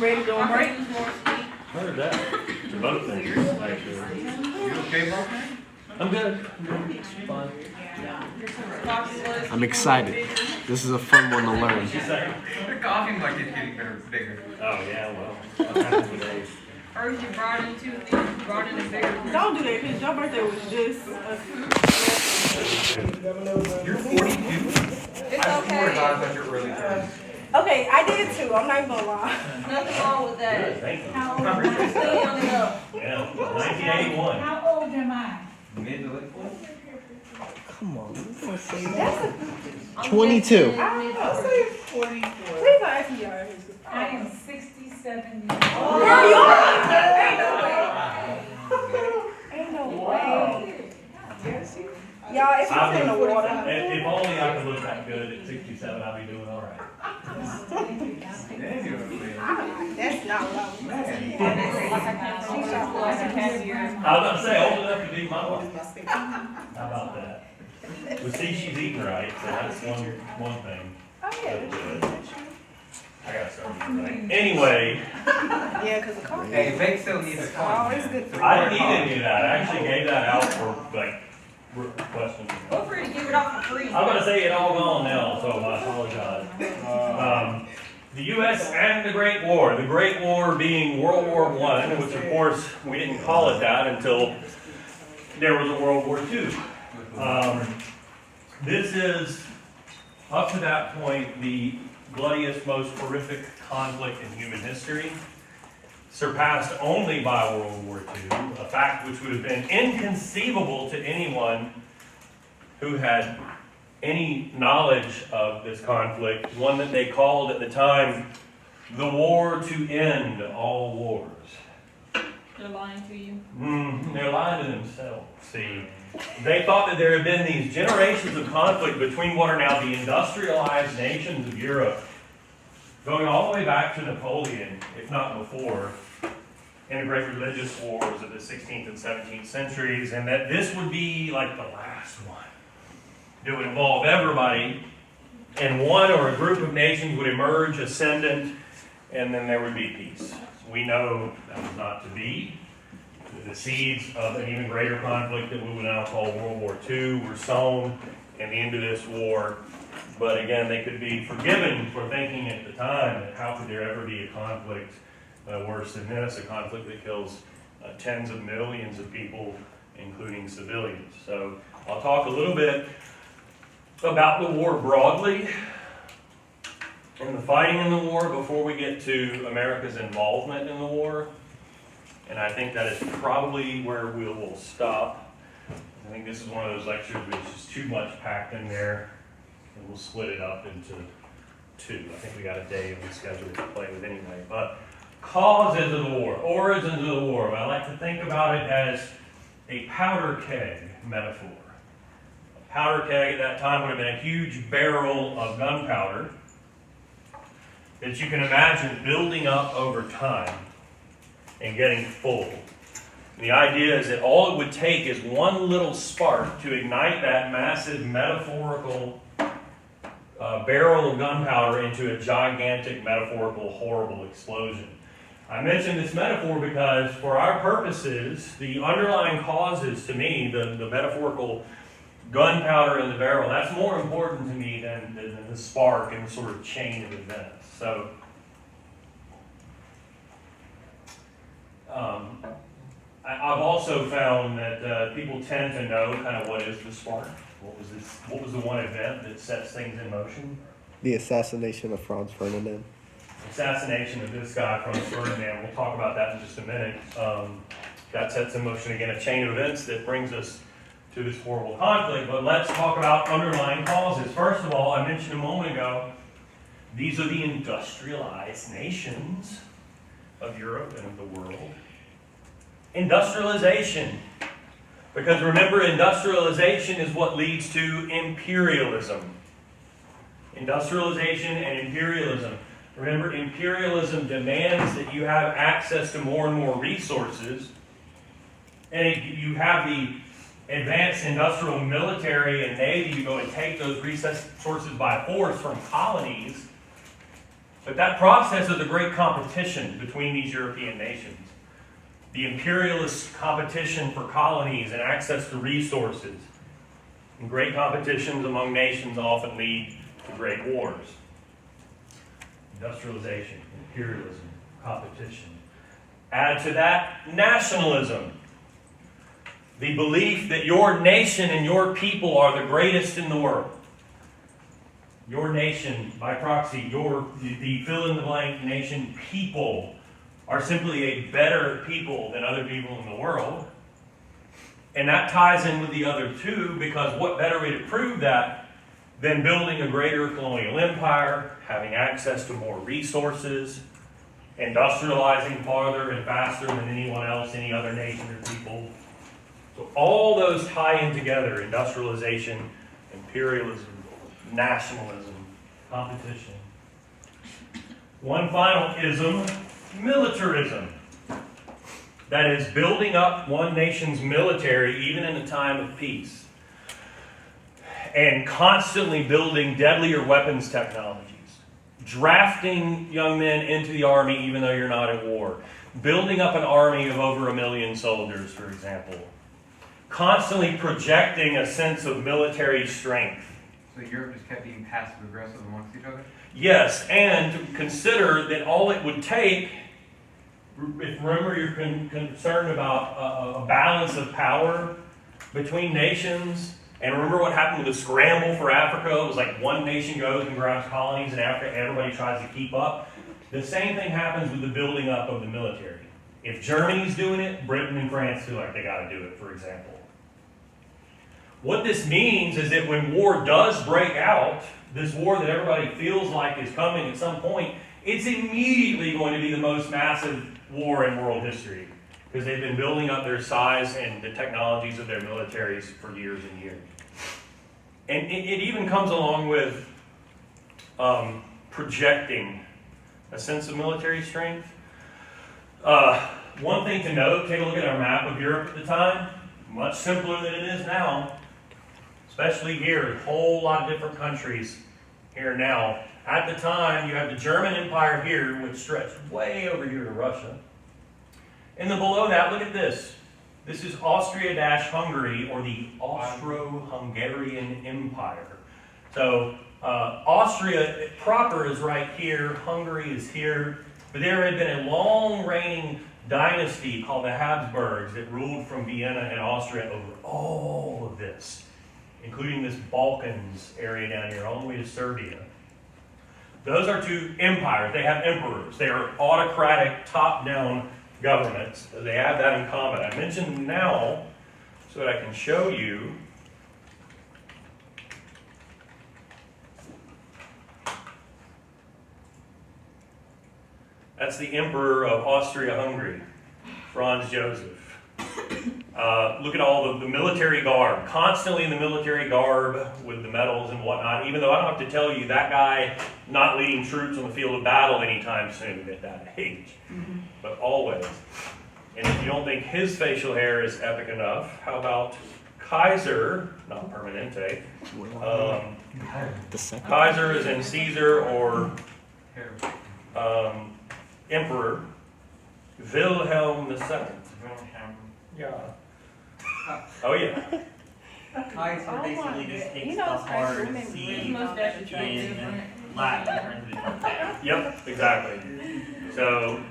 Ready to break? Heard that. To both things, actually. You okay, bro? I'm good. Fine. I'm excited. This is a fun one to learn. Your coffee mug is getting bigger. Oh, yeah, well, I'm happy with those. First you brought in two things, you brought in a bigger. Don't do that, because your birthday was just. You're 42? It's I swear to God, okay. that's your early 30s. Okay, I did too. I'm not even gonna lie. Nothing wrong with Good, that. thank you. How old are you? Still young enough. Yeah, 1981. How old am I? Mid to late 40s? Come on. you gonna say that? That's a, 22. I'll say 44. Please don't ask me your age. I am 67 years Girl, old. you are. Ain't no way. Y'all, it's just in the water. If only I could look that good at 67, I'd be doing all right. Yeah, you're okay. That's not what I was I was about to say, old enough to be my wife. How about that? Well, see, she's eating right, so that's one thing. Oh, yeah. That's good. I gotta start eating right. Anyway, Yeah, because the coffee. Hey, Vic still needs a coin. Always good. I didn't need any of that. I actually gave that out for, like, questions. Feel free to give it off for free. I'm gonna say it all gone now, so I apologize. The U.S. and the Great War. The Great War being World War I, which of course we didn't call it that until there was a World War II. This is, up to that point, the bloodiest, most horrific conflict in human history, surpassed only by World War II, a fact which would have been inconceivable to anyone who had any knowledge of this conflict, one that they called at the time the war to end all wars. They're lying to you. They're lying to themselves. See, they thought that there had been these generations of conflict between what are now the industrialized nations of Europe, going all the way back to Napoleon, if not before, in the great religious wars of the 16th and 17th centuries, and that this would be like the last one. It would involve everybody, and one or a group of nations would emerge ascendant, and then there would be peace. We know that was not to be. The seeds of an even greater conflict that we would now call World War II were sown in the end of this war. But again, they could be forgiven for thinking at the time that how could there ever be a conflict worse than this, a conflict that kills tens of millions of people, including civilians. So I'll talk a little bit about the war broadly and the fighting in the war before we get to America's involvement in the war. And I think that is probably where we will stop. I think this is one of those lectures where there's just too much packed in there, and we'll split it up into two. I think we got a day on the schedule to play with anyway. But causes of the war, origins of the war. I like to think about it as a powder keg metaphor. A powder keg at that time would have been a huge barrel of gunpowder that you can imagine building up over time and getting full. The idea is that all it would take is one little spark to ignite that massive metaphorical barrel of gunpowder into a gigantic metaphorical horrible explosion. I mention this metaphor because for our purposes, the underlying causes to me, the metaphorical gunpowder in the barrel, that's more important to me than the spark and the sort of chain of events. So, I've also found that people tend to know kind of what is the spark. What was the one event that sets things in motion? The assassination of Franz Ferdinand. Assassination of this guy, Franz Ferdinand. We'll talk about that in just a minute. That sets in motion, again, a chain of events that brings us to this horrible conflict. But let's talk about underlying causes. First of all, I mentioned a moment ago, these are the industrialized nations of Europe and of the world. Industrialization. Because remember, industrialization is what leads to imperialism. Industrialization and imperialism. Remember, imperialism demands that you have access to more and more resources, and you have the advanced industrial military and navy to go and take those resources by force from colonies But that process is a great competition between these European nations. The imperialist competition for colonies and access to resources. And great competitions among nations often lead to great wars. Industrialization, imperialism, competition. Add to that nationalism. The belief that your nation and your people are the greatest in the world. Your nation, by proxy, the fill-in-the-blank nation people are simply a better people than other people in the world. And that ties in with the other two, because what better way to prove that than building a greater colonial empire, having access to more resources, industrializing farther and faster than anyone else, any other nation or people. So all those tie in together: industrialization, imperialism, nationalism, competition. One final ism, militarism. That is building up one nation's military even in a time of peace. And constantly building deadlier weapons technologies. Drafting young men into the army even though you're not at war. Building up an army of over 1 million soldiers, for example. Constantly projecting a sense of military strength. So Europe just kept being passive aggressive amongst each other? Yes, and consider that all it would take, if remember you're concerned about a balance of power between nations, and remember what happened with the scramble for Africa. It was like one nation goes and grabs colonies in Africa, everybody tries to keep up. The same thing happens with the building up of the military. If Germany's doing it, Britain and France feel like they got to do it, for example. What this means is that when war does break out, this war that everybody feels like is coming at some point, it's immediately going to be the most massive war in world history, because they've been building up their size and the technologies of their militaries for years and years. And it even comes along with projecting a sense of military strength. One thing to note, take a look at our map of Europe at the time. Much simpler than it is now. Especially here, a whole lot of different countries here now. At the time, you have the German Empire here, which stretched way over here to Russia. And then below that, look at this. This is Austria-Hungary, or the Austro-Hungarian Empire. So Austria proper is right here, Hungary is here, but there had been a long reigning dynasty called the Habsburgs that ruled from Vienna and Austria over all of this, including this Balkans area down here, all the way to Serbia. Those are two empires. They have emperors. They are autocratic, top-down governments. They have that in common. I mentioned now so that I can show you. That's the Emperor of Austria-Hungary, Franz Joseph. Look at all the military garb, constantly in the military garb with the medals and whatnot, even though I don't have to tell you that guy not leading troops on the field of battle anytime soon at that age, but always. And if you don't think his facial hair is epic enough, how about Kaiser, not Permanente, The second. Kaiser is in Caesar or Emperor Wilhelm II. Yeah. Oh yeah. Kaiser Oh my basically just God. takes You the know, it's hard women- His C mustache is right in different. Latin and turns it into that. Yep, exactly. So,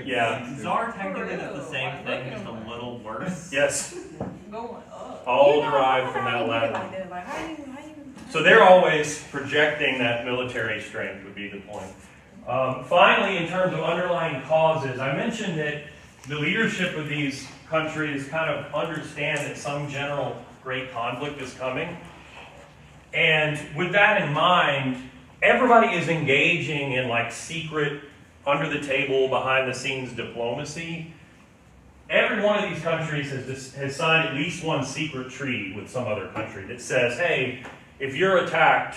yeah. Czar technically does the same thing, just a little worse. Yes, Going up. all You know, derived from how that do you get it Latin. like that? Like, how you- So they're always projecting that military strength would be the point. Finally, in terms of underlying causes, I mentioned that the leadership of these countries kind of understand that some general great conflict is coming. And with that in mind, everybody is engaging in like secret, under the table, behind the scenes diplomacy. Every one of these countries has signed at least one secret treaty with some other country that says, hey, if you're attacked,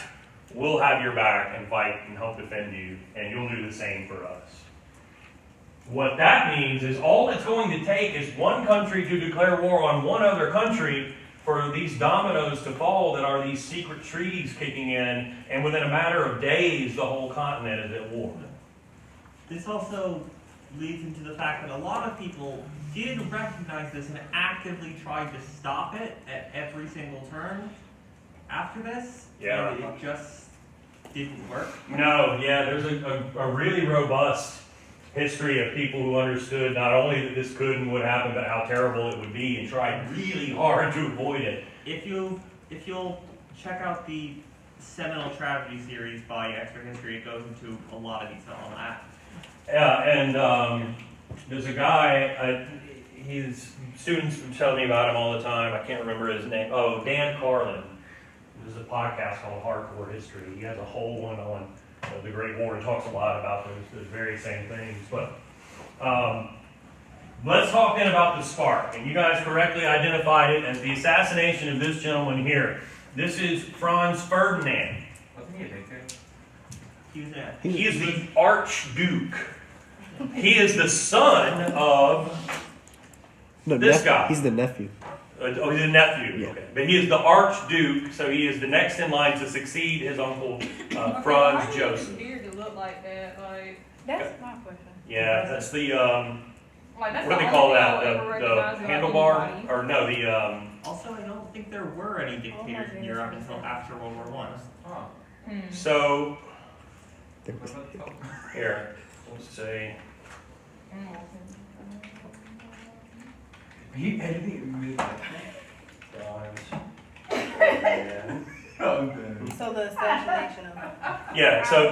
we'll have your back and fight and help defend you, and you'll do the same for us. What that means is all it's going to take is one country to declare war on one other country for these dominoes to fall that are these secret treaties kicking in, and within a matter of days, the whole continent is at war. This also leads into the fact that a lot of people did recognize this and actively tried to stop it at every single turn after this. Yeah. And it just didn't work. No, yeah, there's a really robust history of people who understood not only that this could and would happen, but how terrible it would be, and tried really hard to avoid it. If you'll check out the Seminole Tragedy series by Extra History, it goes into a lot of detail on that. Yeah, and there's a guy, his students tell me about him all the time. I can't remember his name. Oh, Dan Carlin. There's a podcast called Hardcore History. He has a whole one on the Great War and talks a lot about those very same things. But let's talk then about the spark. And you guys correctly identified it as the assassination of this gentleman here. This is Franz Ferdinand. Wasn't he a dictator? He was an He is the Archduke. He is the son of this guy. He's the nephew. Oh, he's a nephew. Yeah. Okay. But he is the Archduke, so he is the next in line to succeed his uncle, Franz Joseph. Beard to look like that, like That's my question. Yeah, that's the, that's what do the they call only that? thing I'll ever The recognize about handlebar? anybody. Or no, the, Also, I don't think there were any dictators in goodness, Europe what is until that? after World War One. Oh. so, There was here, let's see. He edited it. Franz. So the assassination of Yeah, so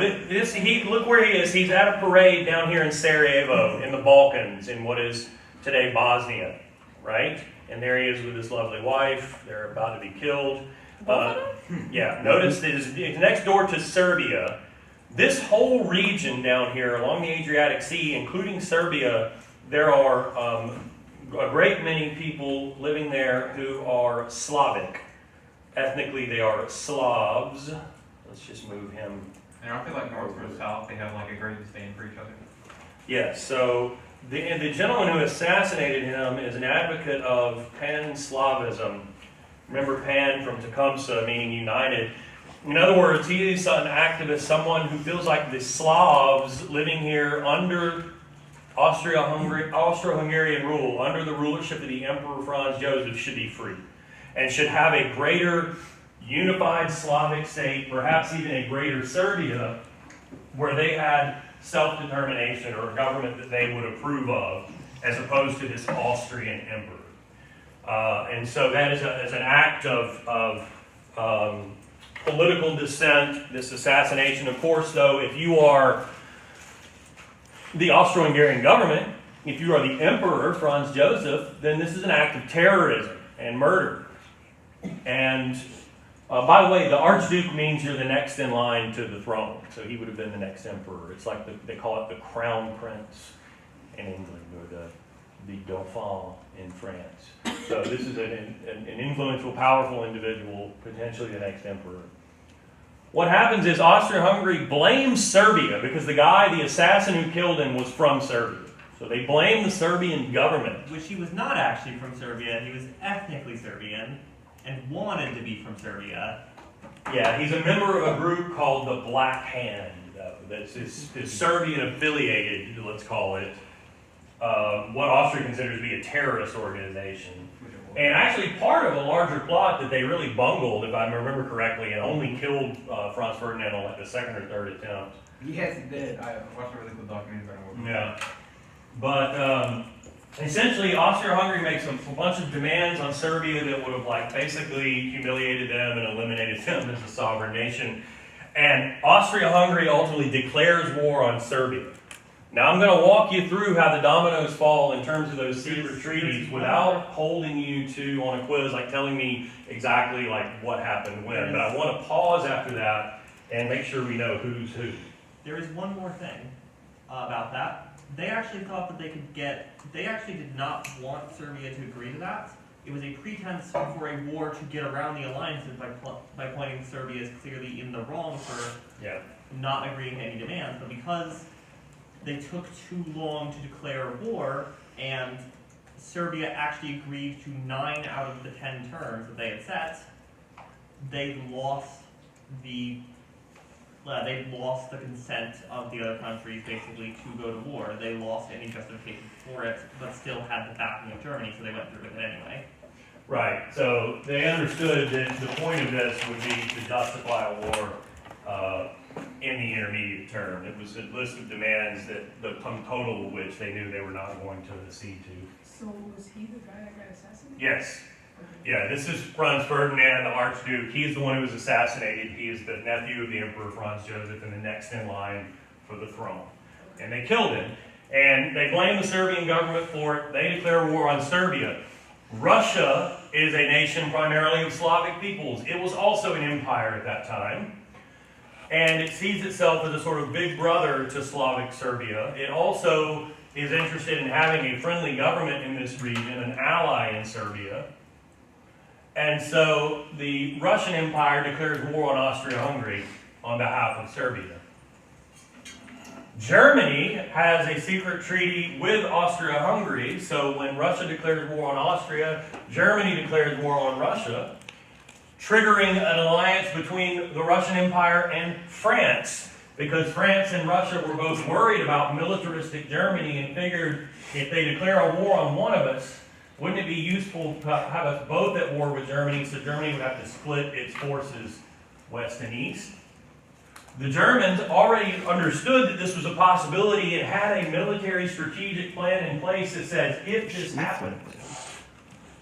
look where he is. He's at a parade down here in Sarajevo, in the Balkans, in what is today Bosnia, right? And there he is with his lovely wife. They're about to be killed. Yeah, notice that it's next door to Serbia. This whole region down here along the Adriatic Sea, including Serbia, there are a great many people living there who are Slavic. Ethnically, they are Slavs. Let's just move him. And aren't they like north or south? They have like a great disdain for each other. Yes, so the gentleman who assassinated him is an advocate of Pan-Slavism. Remember Pan from Tecumseh, meaning united. In other words, he is an activist, someone who feels like the Slavs living here under Austro-Hungarian rule, under the rulership of the Emperor Franz Joseph, should be free and should have a greater unified Slavic state, perhaps even a greater Serbia, where they had self-determination or a government that they would approve of, as opposed to this Austrian emperor. And so that is an act of political dissent, this assassination. Of course, though, if you are the Austro-Hungarian government, if you are the emperor, Franz Joseph, then this is an act of terrorism and murder. And by the way, the Archduke means you're the next in line to the throne. So he would have been the next emperor. It's like they call it the crown prince in England, or the Dauphin in France. So this is an influential, powerful individual, potentially the next emperor. What happens is Austria-Hungary blames Serbia because the assassin who killed him was from Serbia. So they blame the Serbian government. Which he was not actually from Serbia. He was ethnically Serbian and wanted to be from Serbia. Yeah, he's a member of a group called the Black Hand, that's Serbian affiliated, let's call it, what Austria considers to be a terrorist organization. And actually part of a larger plot that they really bungled, if I remember correctly, and only killed Franz Ferdinand on like the second or third attempt. Yes, he did. I watched a really cool documentary about him. Yeah. But essentially, Austria-Hungary makes a bunch of demands on Serbia that would have like basically humiliated them and eliminated them as a sovereign nation. And Austria-Hungary ultimately declares war on Serbia. Now I'm going to walk you through how the dominoes fall in terms of those secret treaties without holding you to on a quiz, like telling me exactly like what happened when. But I want to pause after that and make sure we know who's who. There is one more thing about that. They actually thought that they actually did not want Serbia to agree to that. It was a pretense for a war to get around the alliances by pointing Serbia as clearly in the wrong for not agreeing to any demands. But because they took too long to declare war, and Serbia actually agreed to 9 out of the 10 terms that they had set, they lost the consent of the other countries basically to go to war. They lost any justification for it, but still had the backing of Germany, so they went through with it anyway. Right, so they understood that the point of this would be to justify a war in the intermediate term. It was a list of demands that the sum total of which they knew they were not going to accede to. So was he the guy that got assassinated? Yes. Yeah, this is Franz Ferdinand, the Archduke. He's the one who was assassinated. He is the nephew of the Emperor Franz Joseph and the next in line for the throne. And they killed him. And they blame the Serbian government for it. They declare war on Serbia. Russia is a nation primarily of Slavic peoples. It was also an empire at that time. And it sees itself as a sort of big brother to Slavic Serbia. It also is interested in having a friendly government in this region, an ally in Serbia. And so the Russian Empire declares war on Austria-Hungary on behalf of Serbia. Germany has a secret treaty with Austria-Hungary, so when Russia declares war on Austria, Germany declares war on Russia, triggering an alliance between the Russian Empire and France, because France and Russia were both worried about militaristic Germany and figured if they declare a war on one of us, wouldn't it be useful to have us both at war with Germany, so Germany would have to split its forces west and east? The Germans already understood that this was a possibility and had a military strategic plan in place that says, if this happens,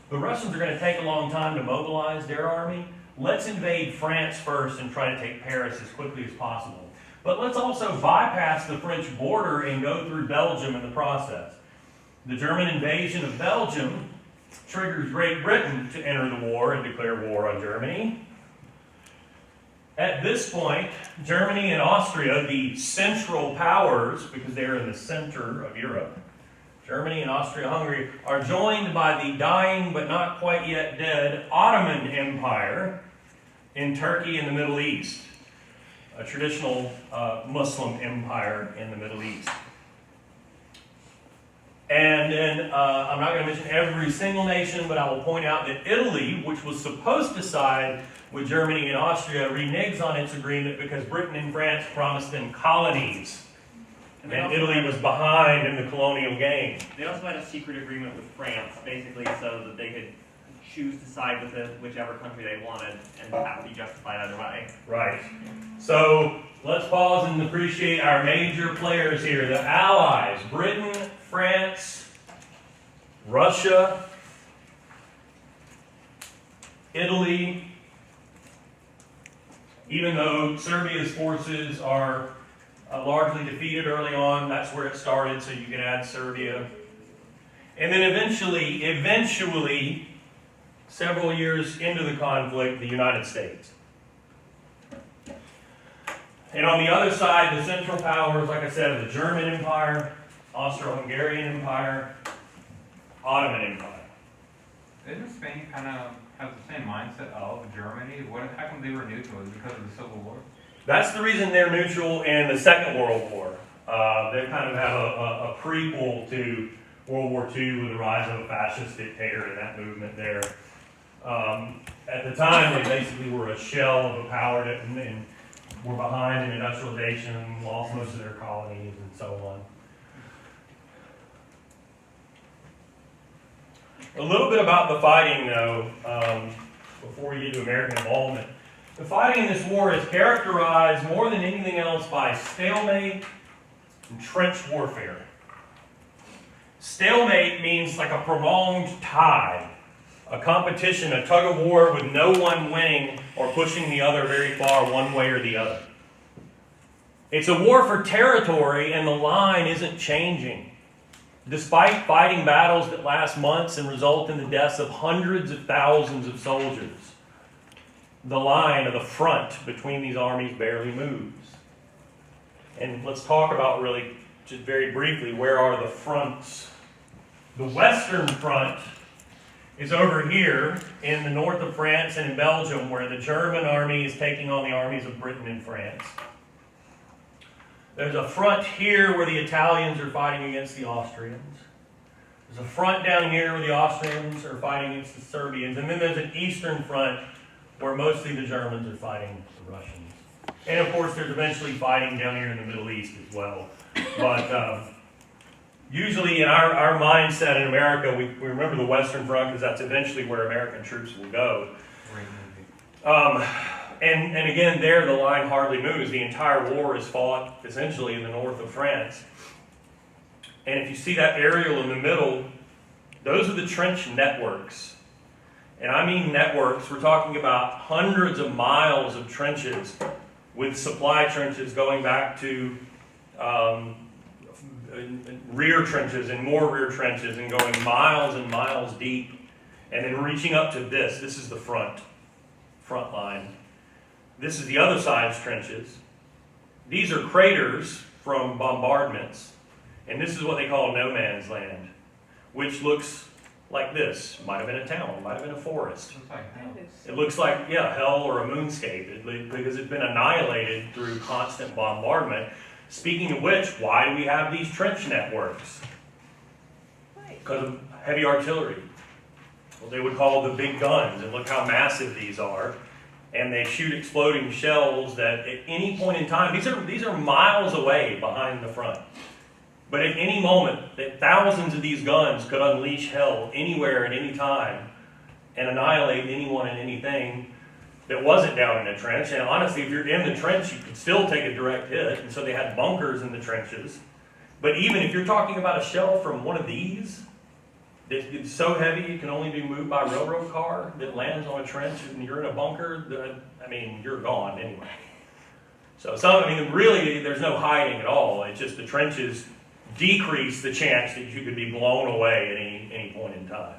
the Russians are going to take a long time to mobilize their army. Let's invade France first and try to take Paris as quickly as possible. But let's also bypass the French border and go through Belgium in the process. The German invasion of Belgium triggers Great Britain to enter the war and declare war on Germany. At this point, Germany and Austria, the central powers, because they're in the center of Europe, Germany and Austria-Hungary are joined by the dying but not quite yet dead Ottoman Empire in Turkey and the Middle East, a traditional Muslim empire in the Middle East. And then, I'm not going to mention every single nation, but I will point out that Italy, which was supposed to side with Germany and Austria, reneges on its agreement because Britain and France promised them colonies. And Italy was behind in the colonial game. They also had a secret agreement with France, basically so that they could choose to side with whichever country they wanted and have to be justified either way. Right. So let's pause and appreciate our major players here. The Allies, Britain, France, Russia, Italy. Even though Serbia's forces are largely defeated early on, that's where it started, so you can add Serbia. And then eventually, several years into the conflict, the United States. And on the other side, the central powers, like I said, are the German Empire, Austro-Hungarian Empire, Ottoman Empire. Isn't Spain kind of has the same mindset of Germany? How come they were neutral? Is it because of the Civil War? That's the reason they're neutral in the Second World War. They kind of have a prequel to World War II with the rise of a fascist dictator and that movement there. At the time, they basically were a shell of a power that and were behind in industrialization, lost most of their colonies, and so on. A little bit about the fighting, though, before we get to American involvement. The fighting in this war is characterized more than anything else by stalemate and trench warfare. Stalemate means like a prolonged tie, a competition, a tug of war with no one winning or pushing the other very far one way or the other. It's a war for territory, and the line isn't changing. Despite fighting battles that last months and result in the deaths of hundreds of thousands of soldiers, the line or the front between these armies barely moves. And let's talk about really, just very briefly, where are the fronts? The Western Front is over here in the north of France and in Belgium, where the German army is taking on the armies of Britain and France. There's a front here where the Italians are fighting against the Austrians. There's a front down here where the Austrians are fighting against the Serbians, and then there's an eastern front where mostly the Germans are fighting the Russians. And of course, there's eventually fighting down here in the Middle East as well. But usually in our mindset in America, we remember the Western Front because that's eventually where American troops will go. Great movie. And again, there the line hardly moves. The entire war is fought essentially in the north of France. And if you see that aerial in the middle, those are the trench networks. And I mean networks. We're talking about hundreds of miles of trenches with supply trenches going back to rear trenches and more rear trenches and going miles and miles deep. And then reaching up to this. This is the front line. This is the other side's trenches. These are craters from bombardments. And this is what they call no man's land, which looks like this. Might have been a town, might have been a forest. Looks like hell. It looks like, yeah, hell or a moonscape, because it's been annihilated through constant bombardment. Speaking of which, why do we have these trench networks? Because of heavy artillery. What they would call the big guns, and look how massive these are. And they shoot exploding shells that at any point in time, these are miles away behind the front. But at any moment, that thousands of these guns could unleash hell anywhere at any time and annihilate anyone and anything that wasn't down in a trench. And honestly, if you're in the trench, you could still take a direct hit. And so they had bunkers in the trenches. But even if you're talking about a shell from one of these, it's so heavy it can only be moved by a railroad car that lands on a trench and you're in a bunker, you're gone anyway. So really, there's no hiding at all. It's just the trenches decrease the chance that you could be blown away at any point in time.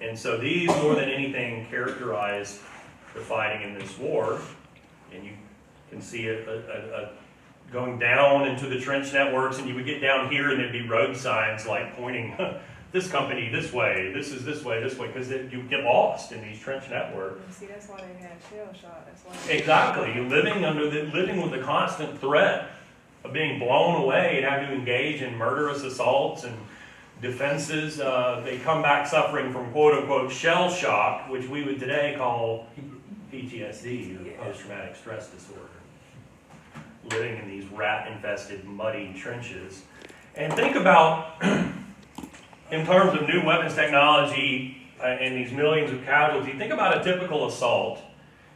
And so these, more than anything, characterize the fighting in this war. And you can see it going down into the trench networks, and you would get down here and there'd be road signs like pointing this company this way, this is this way, because you get lost in these trench networks. See, that's why they had shell shot. That's why. Exactly. You're living with the constant threat of being blown away and having to engage in murderous assaults and defenses. They come back suffering from quote-unquote shell shock, which we would today call PTSD, post-traumatic stress disorder. Living in these rat-infested, muddy trenches. And think about, in terms of new weapons technology and these millions of casualties, think about a typical assault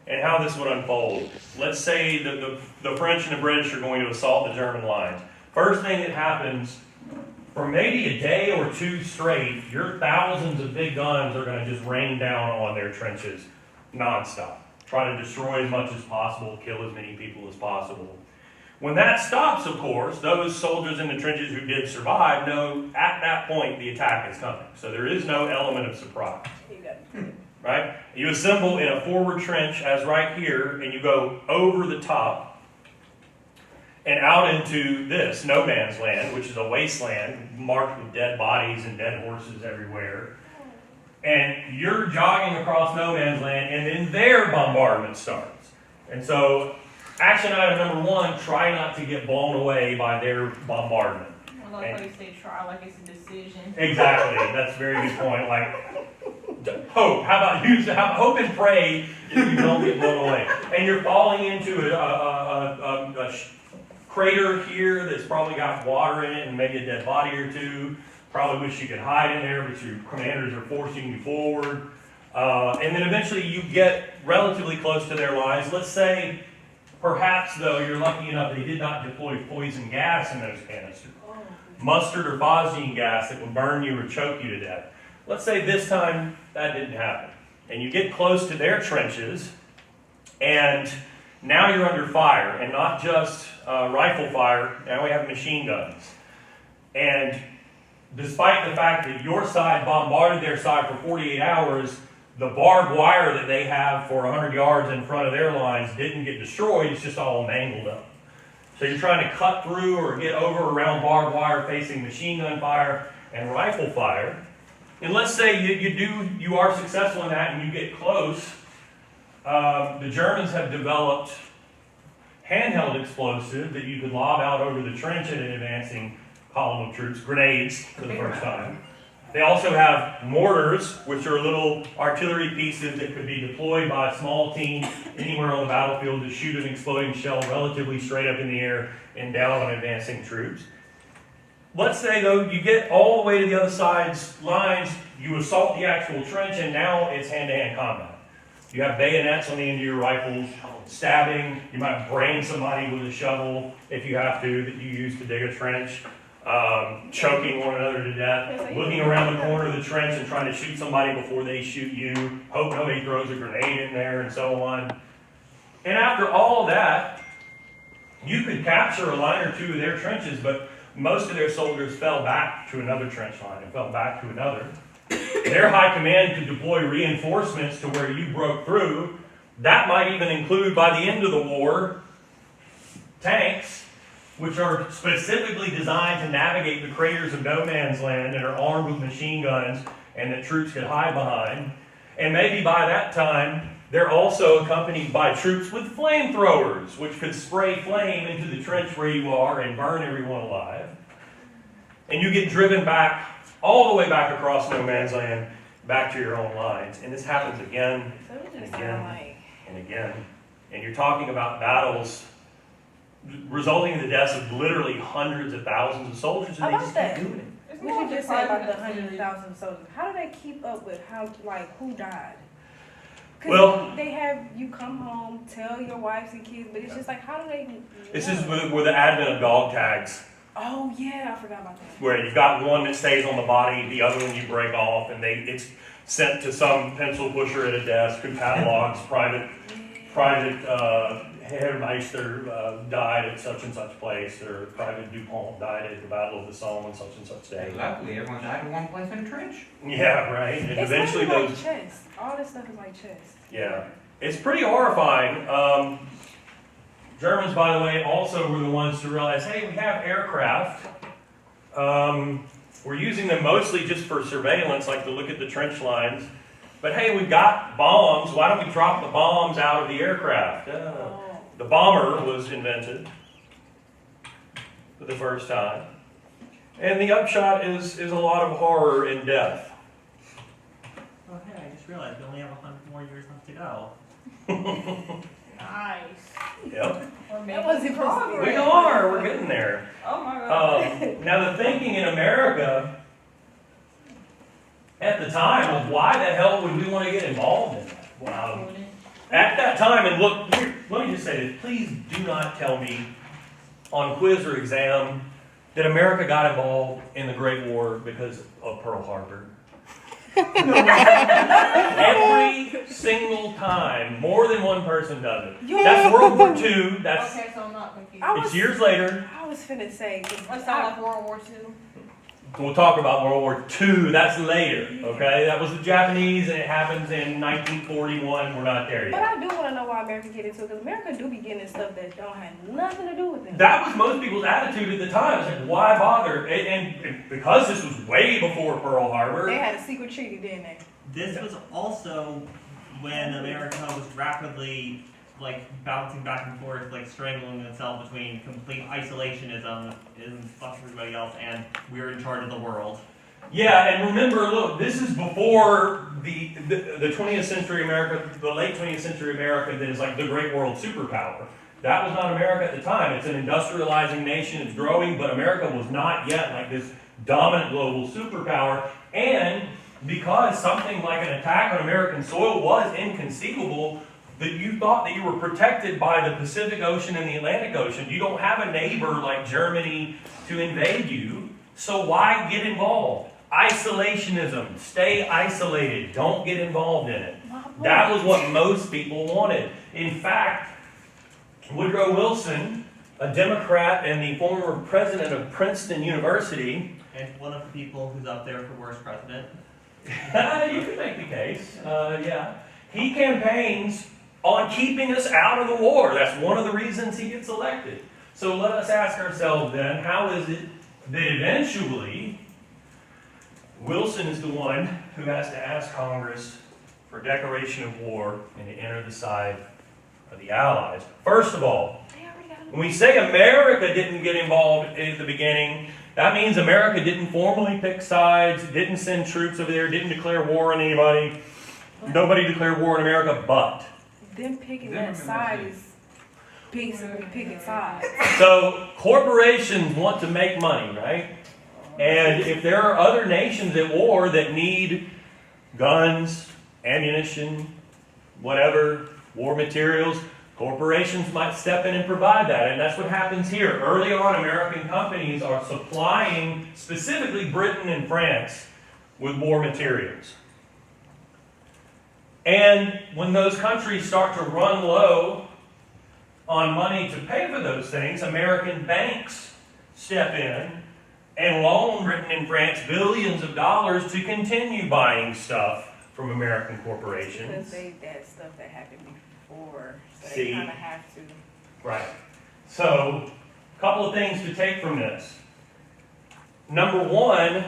and how this would unfold. Let's say that the French and the British are going to assault the German lines. First thing that happens, for maybe a day or two straight, your thousands of big guns are going to just rain down on their trenches nonstop. Try to destroy as much as possible, kill as many people as possible. When that stops, of course, those soldiers in the trenches who did survive know at that point the attack is coming. So there is no element of surprise. Right? You assemble in a forward trench as right here, and you go over the top and out into this no man's land, which is a wasteland marked with dead bodies and dead horses everywhere. And you're jogging across no man's land, and then their bombardment starts. And so action item number one, try not to get blown away by their bombardment. I like how you say try like it's a decision. Exactly. That's a very good point. Like, hope. How about hope and pray that you don't get blown away. And you're falling into a crater here that's probably got water in it and maybe a dead body or two. Probably wish you could hide in there, but your commanders are forcing you forward. And then eventually you get relatively close to their lines. Let's say, perhaps though, you're lucky enough they did not deploy poison gas in those canisters. Mustard or phosgene gas that would burn you or choke you to death. Let's say this time that didn't happen. And you get close to their trenches, and now you're under fire, and not just rifle fire, now we have machine guns. And despite the fact that your side bombarded their side for 48 hours, the barbed wire that they have for 100 yards in front of their lines didn't get destroyed, it's just all mangled up. So you're trying to cut through or get over around barbed wire facing machine gun fire and rifle fire. And let's say you are successful in that and you get close. The Germans have developed handheld explosive that you could lob out over the trench at an advancing column of troops, grenades for the first time. They also have mortars, which are little artillery pieces that could be deployed by a small team anywhere on the battlefield to shoot an exploding shell relatively straight up in the air and down on advancing troops. Let's say, though, you get all the way to the other side's lines, you assault the actual trench, and now it's hand-to-hand combat. You have bayonets on the end of your rifles, stabbing, you might brain somebody with a shovel if you have to, that you use to dig a trench. Choking one another to death, looking around the corner of the trench and trying to shoot somebody before they shoot you, hope nobody throws a grenade in there, and so on. And after all that, you could capture a line or two of their trenches, but most of their soldiers fell back to another trench line and fell back to another. Their high command could deploy reinforcements to where you broke through. That might even include, by the end of the war, tanks, which are specifically designed to navigate the craters of no man's land and are armed with machine guns and that troops could hide behind. And maybe by that time, they're also accompanied by troops with flamethrowers, which could spray flame into the trench where you are and burn everyone alive. And you get driven back, all the way back across no man's land, back to your own lines. And this happens again and again and again. And you're talking about battles resulting in the deaths of literally hundreds of thousands of soldiers, and they just keep doing it. It's What more you just said about the surprising hundreds to of see. thousands of soldiers, how do they keep up with who died? 'Cause Well- they have you come home, tell your wives and kids, but it's just like, how do they? This is know? with the advent of dog tags, Oh yeah, I forgot about that. where you've got one that stays on the body, the other one you break off, and it's sent to some pencil pusher at a desk who catalogs private Herrmeister died at such and such place, or Private Dupont died at the Battle of the Somme on such and such day. Luckily, everyone died in one place in a trench. Yeah, right. And It's eventually not those. like chest. All this stuff is like chest. Yeah, it's pretty horrifying. Germans, by the way, also were the ones to realize, hey, we have aircraft. We're using them mostly just for surveillance, like to look at the trench lines. But hey, we've got bombs. Why don't we drop the bombs out of the aircraft? The bomber was invented for the first time. And the upshot is a lot of horror and death. Oh, hey, I just realized we only have 100 more years left to go. Nice. Yep. We're That wasn't progress. We are. We're getting there. Oh my god. Now, the thinking in America at the time was, why the hell would we want to get involved in that? At that time, and look, here, let me just say this. Please do not tell me on quiz or exam that America got involved in the Great War because of Pearl Harbor. Every single time, more than one person does it. Yeah. That's World War II. That's Okay, so I'm not confused. it's years later. I was finna say. 'Cause That sound like World War II. We'll talk about World War II. That's later. Okay, that was the Japanese, and it happens in 1941. We're not there But yet. I do want to know why America get into it, because America do be getting stuff that don't have nothing to do with it. That was most people's attitude at the time. It's like, why bother? And because this was way before Pearl They Harbor. had a secret treaty, didn't they? This was also when America was rapidly bouncing back and forth, strangling itself between complete isolationism and fuck everybody else, and we're in charge of the world. Yeah, and remember, look, this is before the 20th century America, the late 20th century America that is like the great world superpower. That was not America at the time. It's an industrializing nation. It's growing, but America was not yet like this dominant global superpower. And because something like an attack on American soil was inconceivable, that you thought that you were protected by the Pacific Ocean and the Atlantic Ocean. You don't have a neighbor like Germany to invade you, so why get involved? Isolationism. Stay isolated. Don't get involved in it. That was what most people wanted. In fact, Woodrow Wilson, a Democrat and the former president of Princeton University, And one of the people who's up there for worst president. you could make the case, yeah. He campaigns on keeping us out of the war. That's one of the reasons he gets elected. So let us ask ourselves then, how is it that eventually Wilson is the one who has to ask Congress for a declaration of war and to enter the side of the Allies? First of all, They already got when we say America didn't get involved at the beginning, That means America didn't formally pick sides, didn't send troops over there, didn't declare war on anybody. Nobody declared war on America, but. Them picking that side is picking sides. So corporations want to make money, right? And if there are other nations at war that need guns, ammunition, whatever, war materials, corporations might step in and provide that. And that's what happens here. Early on, American companies are supplying, specifically Britain and France, with war materials. And when those countries start to run low on money to pay for those things, American banks step in and loan Britain and France billions of dollars to continue buying stuff from American corporations. Because that's stuff that happened before, so See? they kind of have to. Right. So, a couple of things to take from this. Number one,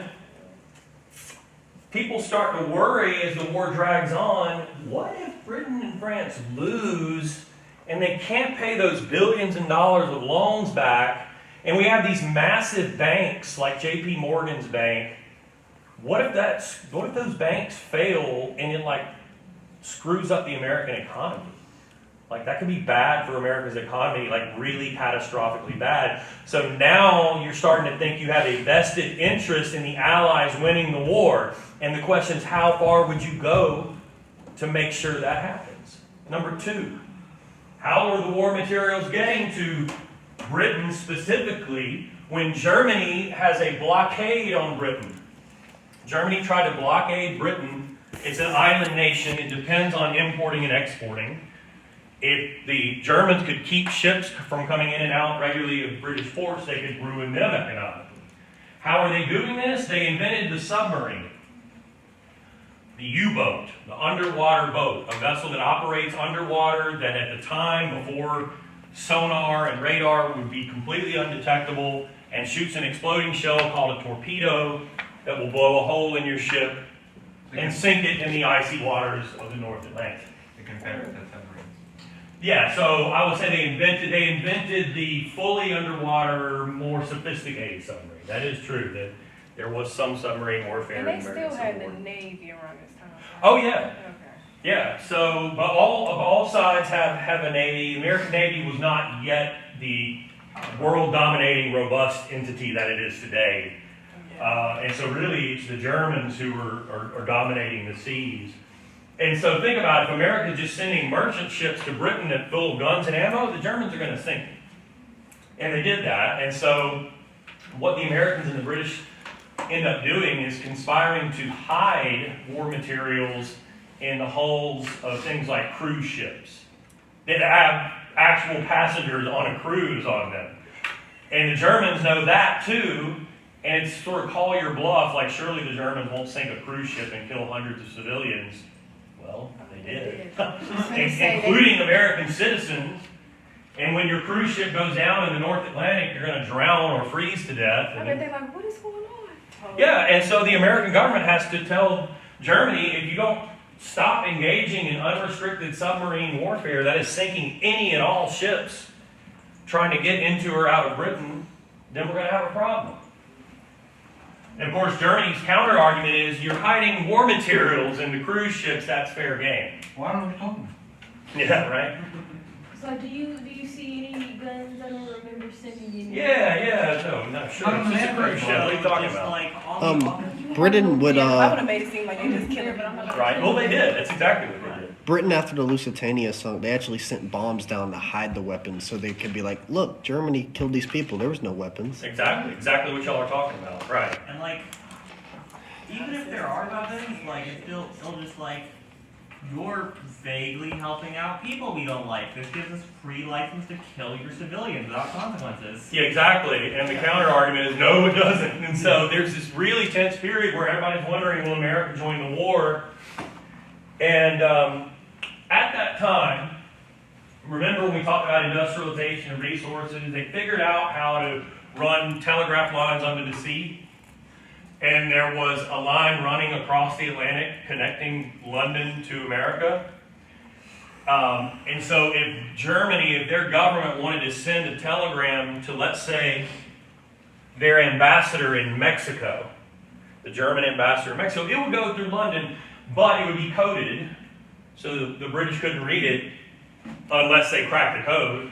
people start to worry as the war drags on, what if Britain and France lose and they can't pay those billions of dollars of loans back, and we have these massive banks like JP Morgan's bank? What if those banks fail and it like screws up the American economy? Like that could be bad for America's economy, like really catastrophically bad. So now you're starting to think you have a vested interest in the Allies winning the war. And the question is, how far would you go to make sure that happens? Number two, how are the war materials getting to Britain specifically when Germany has a blockade on Britain? Germany tried to blockade Britain. It's an island nation. It depends on importing and exporting. If the Germans could keep ships from coming in and out regularly of British ports, they could ruin them economically. How are they doing this? They invented the submarine. The U-boat, the underwater boat, a vessel that operates underwater, that at the time before sonar and radar would be completely undetectable, and shoots an exploding shell called a torpedo that will blow a hole in your ship and sink it in the icy waters of the North Atlantic. The Confederates had submarines. Yeah, so I would say they invented the fully underwater, more sophisticated submarine. That is true, that there was some submarine warfare And in they American still had Civil the War. Navy around this time. Right? Oh yeah, Okay. yeah. So, but all sides have a Navy. The American Navy was not yet the world-dominating, robust entity that it is today. And so really it's the Germans who are dominating the seas. And so think about it, if America is just sending merchant ships to Britain that full of guns and ammo, the Germans are going to sink it. And they did that. And so what the Americans and the British end up doing is conspiring to hide war materials in the hulls of things like cruise ships that have actual passengers on a cruise on them. And the Germans know that too. And it's sort of call your bluff, like surely the Germans won't sink a cruise ship and kill hundreds of civilians. Well, they did. Including American citizens. And when your cruise ship goes down in the North Atlantic, you're going to drown or freeze to death. I bet they're like, what is going on? Yeah, and so the American government has to tell Germany, if you don't stop engaging in unrestricted submarine warfare, that is sinking any and all ships trying to get into or out of Britain, then we're going to have a problem. And of course, Germany's counter argument is you're hiding war materials in the cruise ships, that's fair game. Why don't we talk? Yeah, right? So do you see any guns? I don't remember sending any. Yeah, no, sure. It's just a cruise ship. What are you talking Just about? like on the Britain would I would have made it seem like they just killing people. Right, well, they did. That's exactly what they did. Britain after the Lusitania sunk, they actually sent bombs down to hide the weapons so they could be like, look, Germany killed these people. There was no weapons. Exactly what y'all are talking about. Right. And like, even if there are weapons, like it's still just like you're vaguely helping out people we don't like. This gives us free license to kill your civilians without consequences. Yeah, exactly. And the counter argument is no, it doesn't. And so there's this really tense period where everybody's wondering, will America join the war? And at that time, remember when we talked about industrialization and resources, they figured out how to run telegraph lines under the sea. And there was a line running across the Atlantic connecting London to America. And so if Germany, if their government wanted to send a telegram to, let's say, their ambassador in Mexico, the German ambassador in Mexico. It would go through London, but it would be coded, so the British couldn't read it unless they cracked the code.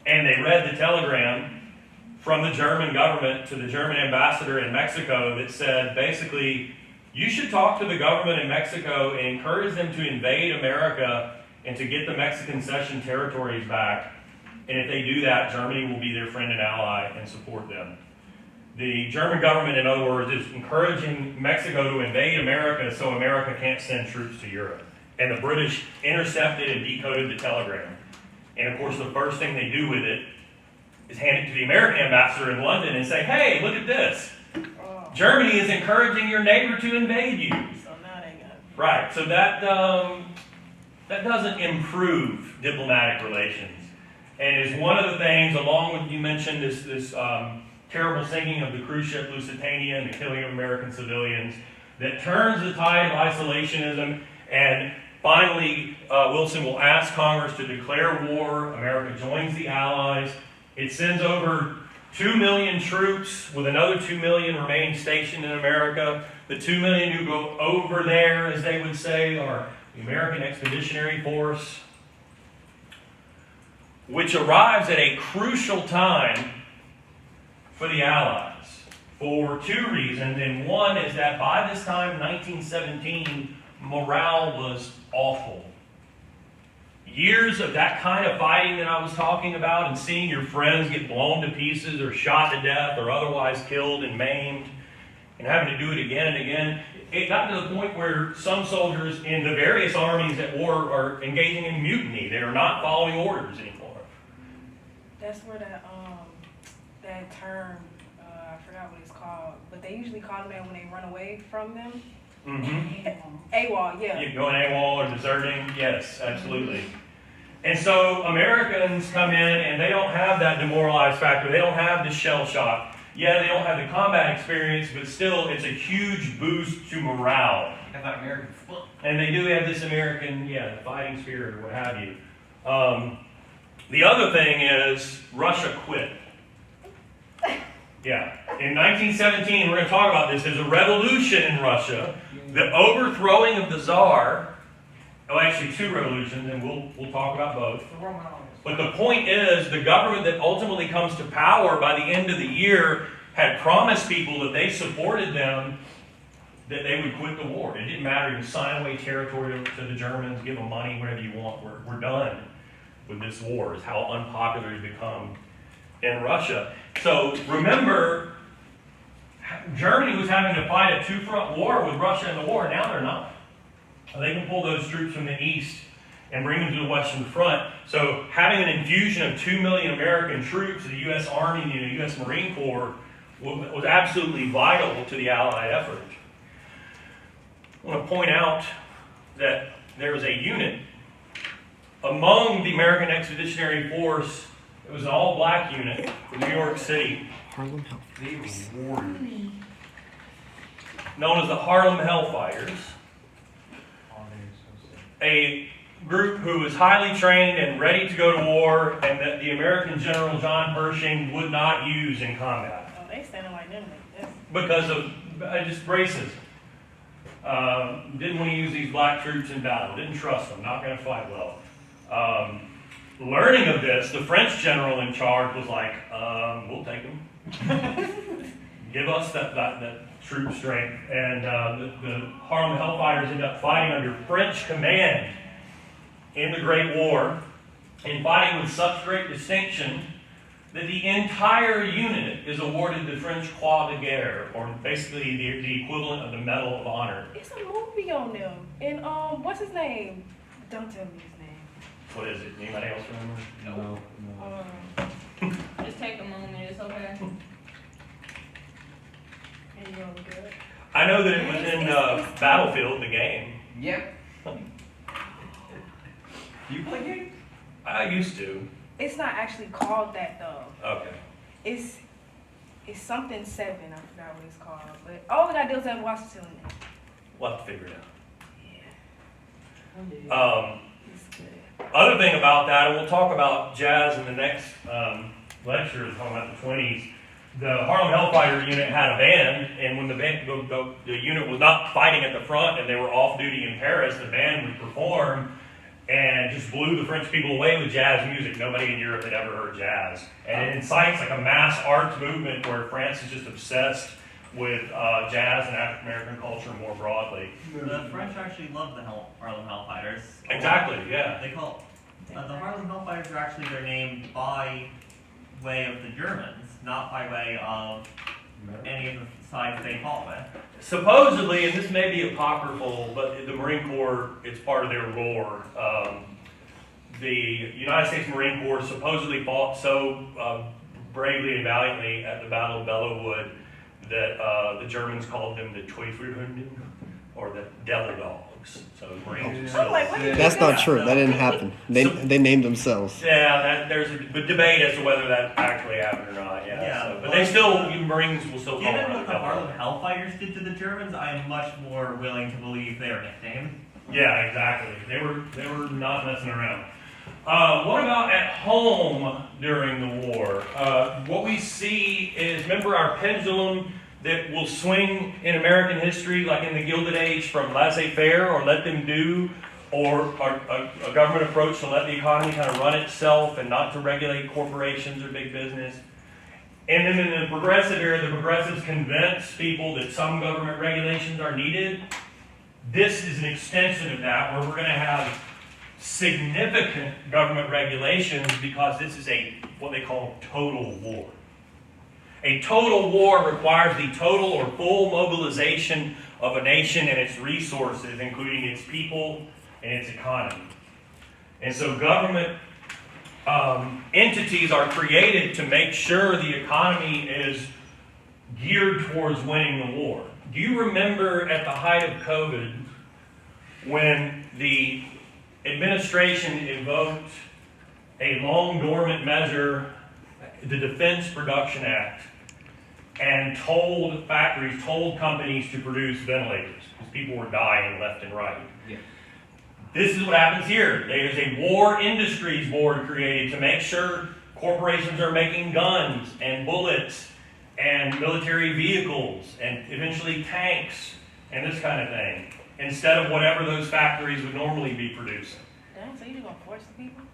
And they read the telegram from the German government to the German ambassador in Mexico that said, basically, you should talk to the government in Mexico and encourage them to invade America and to get the Mexican cession territories back. And if they do that, Germany will be their friend and ally and support them. The German government, in other words, is encouraging Mexico to invade America so America can't send troops to Europe. And the British intercepted and decoded the telegram. And of course, the first thing they do with it is hand it to the American ambassador in London and say, hey, look at this. Germany is encouraging your neighbor to invade you. So now they got. Right, so that doesn't improve diplomatic relations. And is one of the things, along with, you mentioned this terrible sinking of the cruise ship Lusitania and the killing of American civilians, that turns the tide of isolationism. And finally, Wilson will ask Congress to declare war. America joins the Allies. It sends over 2 million troops, with another 2 million remaining stationed in America. The 2 million who go over there, as they would say, are the American Expeditionary Force, which arrives at a crucial time for the Allies for two reasons. And one is that by this time, 1917, morale was awful. Years of that kind of fighting that I was talking about, and seeing your friends get blown to pieces or shot to death or otherwise killed and maimed, and having to do it again and again, it got to the point where some soldiers in the various armies at war are engaging in mutiny. They are not following orders anymore. That's where that term, I forgot what it's called, but they usually call them that when they run away from them. Mm-hmm. AWOL, yeah. You going AWOL or deserting? Yes, absolutely. And so Americans come in and they don't have that demoralized factor. They don't have the shell shock. Yeah, they don't have the combat experience, but still it's a huge boost to morale. Have that American foot. And they do have this American, the fighting spirit or what have you. The other thing is Russia quit. Yeah. In 1917, we're going to talk about this. There's a revolution in Russia. The overthrowing of the Tsar. Oh, actually, two revolutions, and we'll talk about both. But the point is, the government that ultimately comes to power by the end of the year had promised people that they supported them, that they would quit the war. It didn't matter. You sign away territory to the Germans, give them money, whatever you want. We're done with this war. Is how unpopular it's become in Russia. So remember, Germany was having to fight a two-front war with Russia in the war. Now they're not. They can pull those troops from the east and bring them to the Western Front. So having an infusion of 2 million American troops, the U.S. Army and the U.S. Marine Corps, was absolutely vital to the Allied effort. I want to point out that there was a unit among the American Expeditionary Force. It was an all-black unit from New York City, Harlem Health. known as the Harlem Hellfighters. A group who was highly trained and ready to go to war, and that the American General John Pershing would not use in combat. Oh, they standing like them like this. Because of just racism. Didn't want to use these black troops in battle. Didn't trust them. Not going to fight well. Learning of this, the French general in charge was like, we'll take them. Give us that troop strength. And the Harlem Hellfighters ended up fighting under French command in the Great War, and fighting with such great distinction that the entire unit is awarded the French Croix de Guerre, or basically the equivalent of the Medal of Honor. It's a movie on them. And what's his name? Don't tell me his name. What is it? Anybody else remember? No. Just take a moment, it's okay. And you gonna look it up? I know that it was in Battlefield, the game. Yep. You play games? I used to. It's not actually called that though. Okay. It's something 7. I forgot what it's called. But all we gotta do is have Washington in it. We'll have to figure it Yeah. out. It's good. Other thing about that, and we'll talk about jazz in the next lecture, talking about the 20s, the Harlem Hellfire unit had a band, and when the unit was not fighting at the front and they were off duty in Paris, the band would perform and just blew the French people away with jazz music. Nobody in Europe had ever heard jazz. And it incites like a mass arts movement where France is just obsessed with jazz and African American culture more broadly. The French actually love the Harlem Hellfighters. Exactly, yeah. They call the Harlem Hellfighters are actually they're named by way of the Germans, not by way of any of the sides they fought with. Supposedly, and this may be apocryphal, but the Marine Corps, it's part of their lore. The United States Marine Corps supposedly fought so bravely and valiantly at the Battle of Belleau Wood that the Germans called them the Teufelshunden, or the Devil Dogs. So the Marines. I'm like, what did you That's do? not true. That didn't happen. They named themselves. Yeah, there's a debate as to whether that actually happened or not. Yeah. Yeah, So, but they still, Marines will still call Given them what the Devil Harlem Dogs. Hellfighters did to the Germans, I am much more willing to believe their nickname. Yeah, exactly. They were not messing around. What about at home during the war? What we see is, remember our pendulum that will swing in American history, like in the Gilded Age, from laissez-faire or let them do, or a government approach to let the economy kind of run itself and not to regulate corporations or big business. And then in the progressive era, the progressives convince people that some government regulations are needed. This is an extension of that, where we're going to have significant government regulations because this is what they call total war. A total war requires the total or full mobilization of a nation and its resources, including its people and its economy. And so government entities are created to make sure the economy is geared towards winning the war. Do you remember at the height of COVID when the administration invoked a long dormant measure, the Defense Production Act, and told companies to produce ventilators because people were dying left and right? Yeah. This is what happens here. There's a war industries board created to make sure corporations are making guns and bullets and military vehicles and eventually tanks and this kind of thing, instead of whatever those factories would normally be producing. Damn, so you just gonna force the people?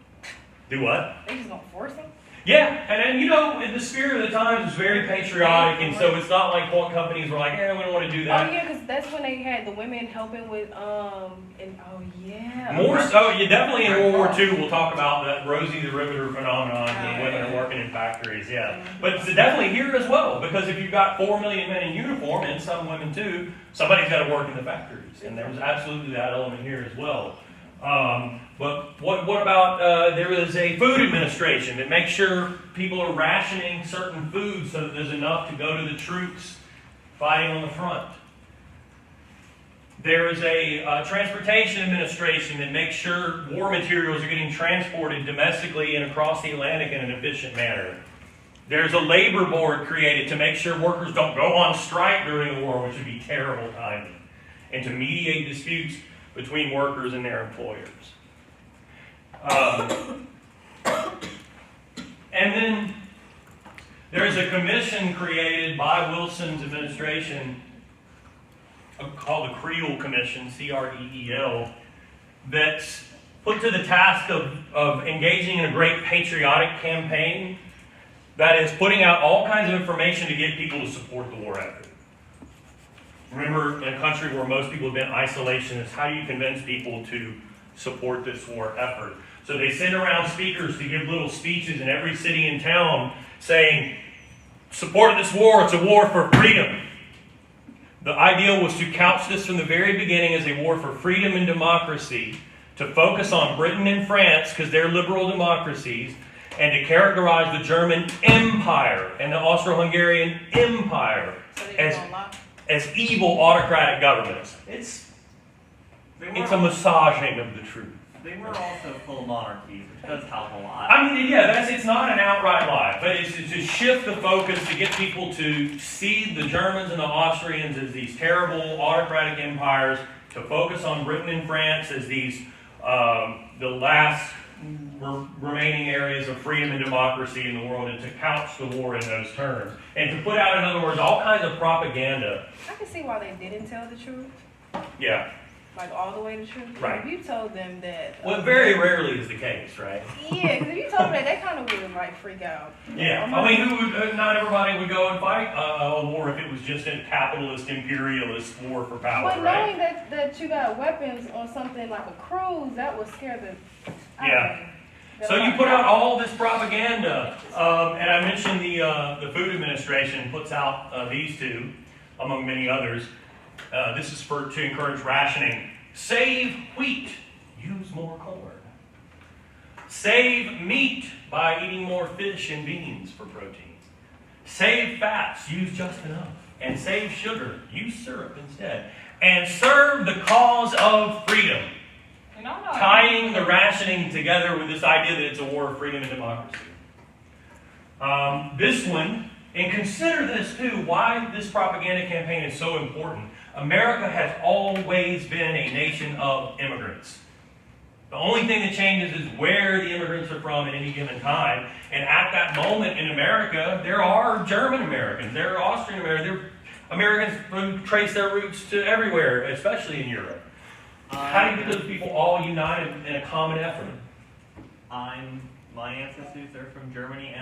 Do what? They just gonna force them? Yeah, and then, in the spirit of the times, it's very patriotic, and so it's not like what companies were like, we don't want to do Oh that. yeah, because that's when they had the women helping with and oh yeah. More so, definitely in World War II, we'll talk about that Rosie the Riveter phenomenon where women are working in factories, yeah. But it's definitely here as well, because if you've got 4 million men in uniform, and some women too, somebody's got to work in the factories, and there was absolutely that element here as well. But what about, there is a food administration that makes sure people are rationing certain foods so that there's enough to go to the troops fighting on the front. There is a transportation administration that makes sure war materials are getting transported domestically and across the Atlantic in an efficient manner. There's a labor board created to make sure workers don't go on strike during the war, which would be terrible timing, and to mediate disputes between workers and their employers. And then there's a commission created by Wilson's administration called the Creel Commission, C-R-E-E-L, that's put to the task of engaging in a great patriotic campaign that is putting out all kinds of information to get people to support the war effort. Remember, in a country where most people have been isolationists, how do you convince people to support this war effort? So they send around speakers to give little speeches in every city and town saying, support this war, it's a war for freedom. The idea was to couch this from the very beginning as a war for freedom and democracy, to focus on Britain and France because they're liberal democracies, and to characterize the German Empire and the Austro-Hungarian Empire So they as gonna lock. as evil autocratic governments. It's a massaging of the truth. They were also full monarchies, which does help a lot. I mean, yeah, it's not an outright lie, but it's to shift the focus to get people to see the Germans and the Austrians as these terrible autocratic empires, to focus on Britain and France as these the last remaining areas of freedom and democracy in the world, and to couch the war in those terms. And to put out, in other words, all kinds of propaganda. I can see why they didn't tell the truth, Yeah. like all the way the truth. Right. If you told them that. Well, very rarely is the case, right? Yeah, because if you told them that, they kind of would like freak out. Yeah. I mean, who would, not everybody would go and fight a war if it was just a capitalist, imperialist war for power, But right? knowing that you got weapons on something like a cruise, that would scare the. Yeah. So you put out all this propaganda, and I mentioned the Food Administration puts out these two, among many others. This is to encourage rationing. Save wheat, use more corn. Save meat by eating more fish and beans for protein. Save fats, use just enough. And save sugar, use syrup instead. And serve the cause of freedom. Tying the rationing together with this idea that it's a war of freedom and democracy. This one, and consider this too, why this propaganda campaign is so important. America has always been a nation of immigrants. The only thing that changes is where the immigrants are from at any given time. And at that moment in America, there are German Americans, there are Austrian Americans, there are Americans who trace their roots to everywhere, especially in Europe. How do you get those people all united in a common effort? My ancestors are from Germany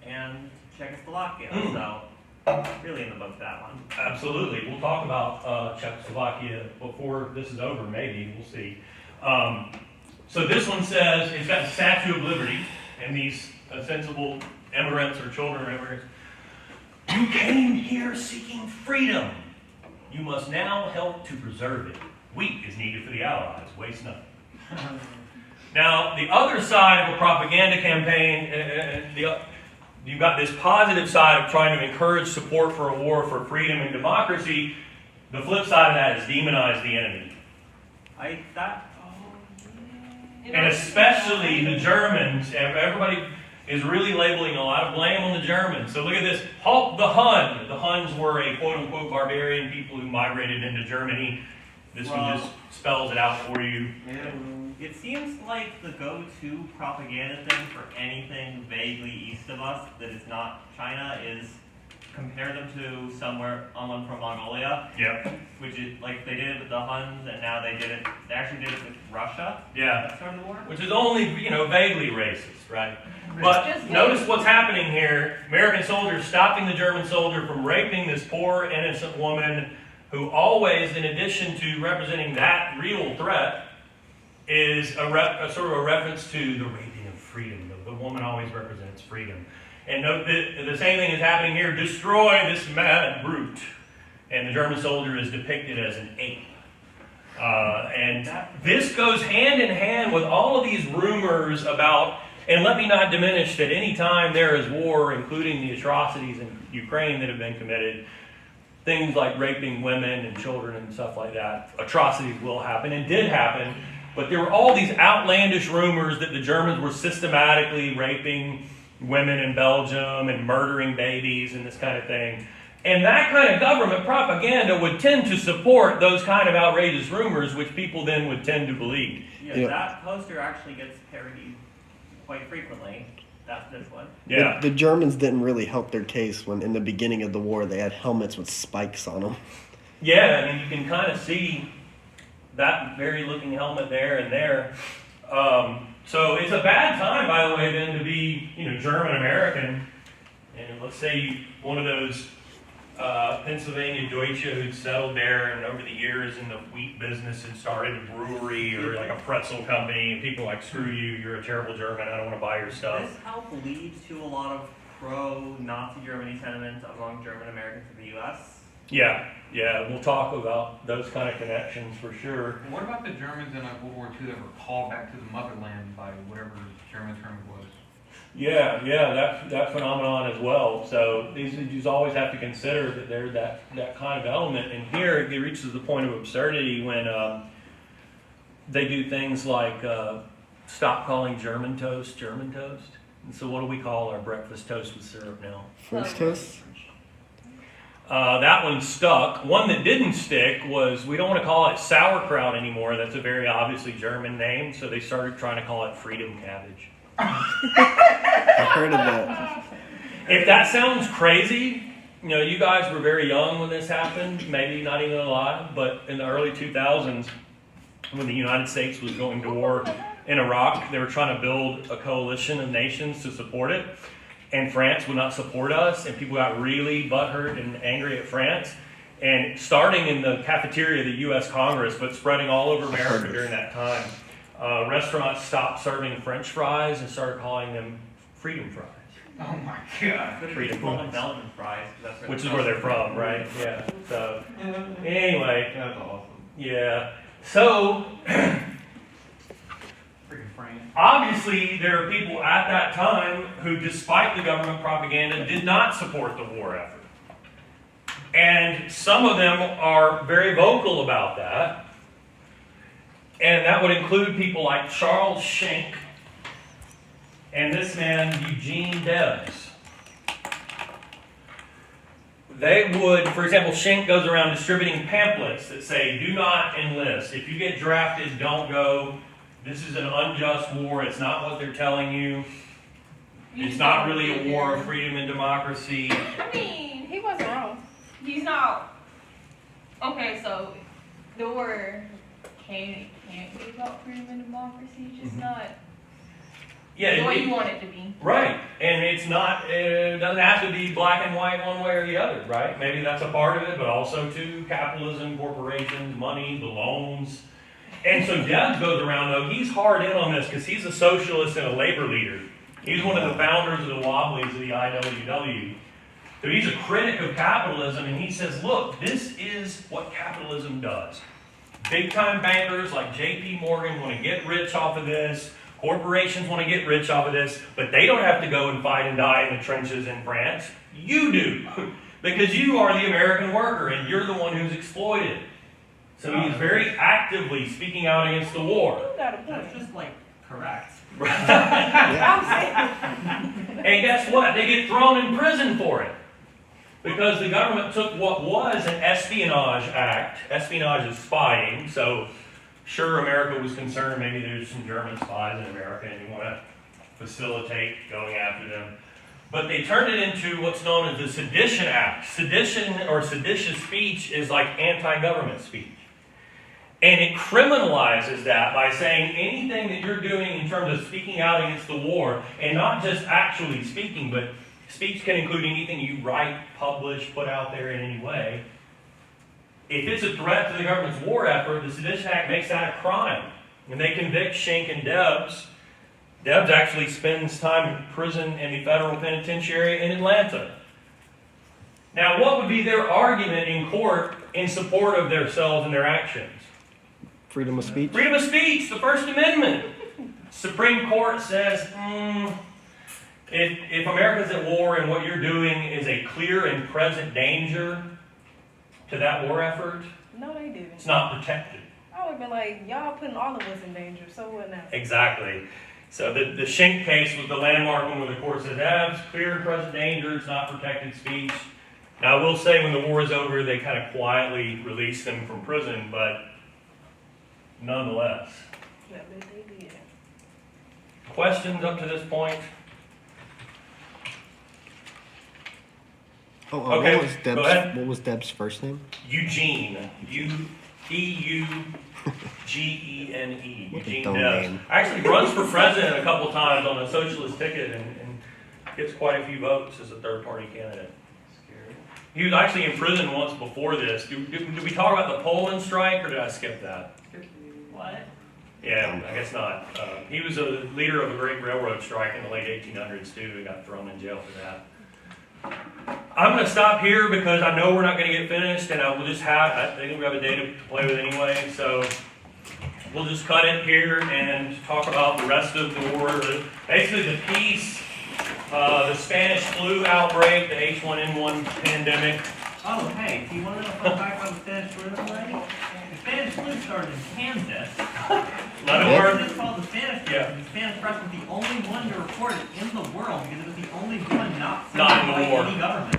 and Czechoslovakia, so really in the boat that one. Absolutely. We'll talk about Czechoslovakia before this is over, maybe. We'll see. So this one says, it's got the Statue of Liberty, and these sensible immigrants or children of immigrants. You came here seeking freedom. You must now help to preserve it. Wheat is needed for the Allies. Waste nothing. Now, the other side of a propaganda campaign, you've got this positive side of trying to encourage support for a war for freedom and democracy. The flip side of that is demonize the enemy. And especially the Germans. Everybody is really labeling a lot of blame on the Germans. So look at this. Halt the Hun. The Huns were a quote-unquote barbarian people who migrated into Germany. This one just spells it out for you. It seems like the go-to propaganda thing for anything vaguely east of us that is not China is compare them to someone from Mongolia. Yep. Which is like they did it with the Huns, and now they actually did it with Russia. Yeah. That started the war. Which is only, vaguely racist, right? But notice what's happening here. American soldiers stopping the German soldier from raping this poor, innocent woman who always, in addition to representing that real threat, is a sort of a reference to the raping of freedom. The woman always represents freedom. And note that the same thing is happening here. Destroy this mad brute. And the German soldier is depicted as an ape. And this goes hand in hand with all of these rumors about, and let me not diminish that any time there is war, including the atrocities in Ukraine that have been committed, things like raping women and children and stuff like that, atrocities will happen and did happen. But there were all these outlandish rumors that the Germans were systematically raping women in Belgium and murdering babies and this kind of thing. And that kind of government propaganda would tend to support those kind of outrageous rumors, which people then would tend to believe. Yeah, that poster actually gets parodied quite frequently. That's this one. Yeah. The Germans didn't really help their case when, in the beginning of the war, they had helmets with spikes on them. Yeah, I mean, you can kind of see that very looking helmet there and there. So it's a bad time, by the way, then to be, German American. And let's say one of those Pennsylvania Deutsche who'd settled there and over the years in the wheat business and started a brewery or like a pretzel company. And people are like, screw you, you're a terrible German, I don't want to buy your stuff. This helped lead to a lot of pro-Nazi Germany sentiment among German Americans in the U.S. Yeah, we'll talk about those kind of connections for sure. What about the Germans in World War II that were called back to the motherland by whatever German term it was? Yeah, that phenomenon as well. So you always have to consider that there's that kind of element. And here it reaches the point of absurdity when they do things like stop calling German toast. And so what do we call our breakfast toast with syrup now? French toast? That one stuck. One that didn't stick was, we don't want to call it sauerkraut anymore. That's a very obviously German name, so they started trying to call it freedom cabbage. I heard of that. If that sounds crazy, you know, you guys were very young when this happened, maybe not even alive, but in the early 2000s, when the United States was going to war in Iraq, they were trying to build a coalition of nations to support it, and France would not support us, and people got really butthurt and angry at France. And starting in the cafeteria of the U.S. Congress, but spreading all over America during that time, restaurants stopped serving French fries and started calling them freedom fries. Oh my god. Freedom Call them fries. Belgian fries, 'cause that's Which is where they're from, right? Yeah. So anyway, That's awesome. yeah. So Freaking Frank. obviously there are people at that time who, despite the government propaganda, did not support the war effort. And some of them are very vocal about that. And that would include people like Charles Schenck and this man, Eugene Debs. They would, for example, Schenck goes around distributing pamphlets that say, do not enlist. If you get drafted, don't go. This is an unjust war. It's not what they're telling you. It's not really a war of freedom and democracy. I mean, He wasn't wrong. he's not. Okay, so the war can't be about freedom and democracy, just Mhm. not Yeah, the way it- you want it to be. right. And it's not, it doesn't have to be black and white one way or the other, right? Maybe that's a part of it, but also too, capitalism, corporations, money, the loans. And so Debs goes around, though, he's hard in on this because he's a socialist and a labor leader. He's one of the founders of the Wobblies of the IWW. So he's a critic of capitalism, and he says, look, this is what capitalism does. Big-time bankers like J.P. Morgan want to get rich off of this. Corporations want to get rich off of this, but they don't have to go and fight and die in the trenches in France. You do, because you are the American worker, and you're the one who's exploited. So he's very actively speaking out against the war. You got a That's point. just like correct. I'm saying. And guess what? They get thrown in prison for it. Because the government took what was an espionage act. Espionage is spying, so sure, America was concerned maybe there's some German spies in America and you want to facilitate going after them. But they turned it into what's known as the Sedition Act. Sedition or seditious speech is like anti-government speech. And it criminalizes that by saying anything that you're doing in terms of speaking out against the war, and not just actually speaking, but speech can include anything you write, publish, put out there in any way. If it's a threat to the government's war effort, the Sedition Act makes that a crime. And they convict Schenck and Debs. Debs actually spends time in prison in the federal penitentiary in Atlanta. Now, what would be their argument in court in support of themselves and their actions? Freedom of speech. Freedom of speech, the First Amendment. Supreme Court says, if America's at war and what you're doing is a clear and present danger to that war effort, No, they didn't. it's not protected. I would have been like, y'all putting all of us in danger, so what now? Exactly. So the Schenck case was the landmark one where the court said, it's clear and present danger, it's not protected speech. Now, I will say when the war is over, they kind of quietly released them from prison, but nonetheless. Yeah, but they did. Questions up to this point? Oh, Okay, what was go ahead. Deb's? What was Deb's first name? Eugene. E-U-G-E-N-E. What a Eugene dumb Debs. name. Actually runs for president a couple times on a socialist ticket and gets quite a few votes as a third-party candidate. He was actually in prison once before this. Did we talk about the Pullman strike, or did I skip that? What? Yeah, I guess not. He was a leader of a great railroad strike in the late 1800s, too, and got thrown in jail for that. I'm going to stop here because I know we're not going to get finished, and I think we have a day to play with anyway, so we'll just cut it here and talk about the rest of the war. Basically, the peace, the Spanish flu outbreak, the H1N1 pandemic. Oh, hey, do you want to know a fun fact about the Spanish flu, everybody? The Spanish flu started in Kansas. Let it Yeah. work. It's called the Spanish flu. Yeah. The Spanish press was the only one to report it in the world because it was the only one not Not in funded the by war. any government.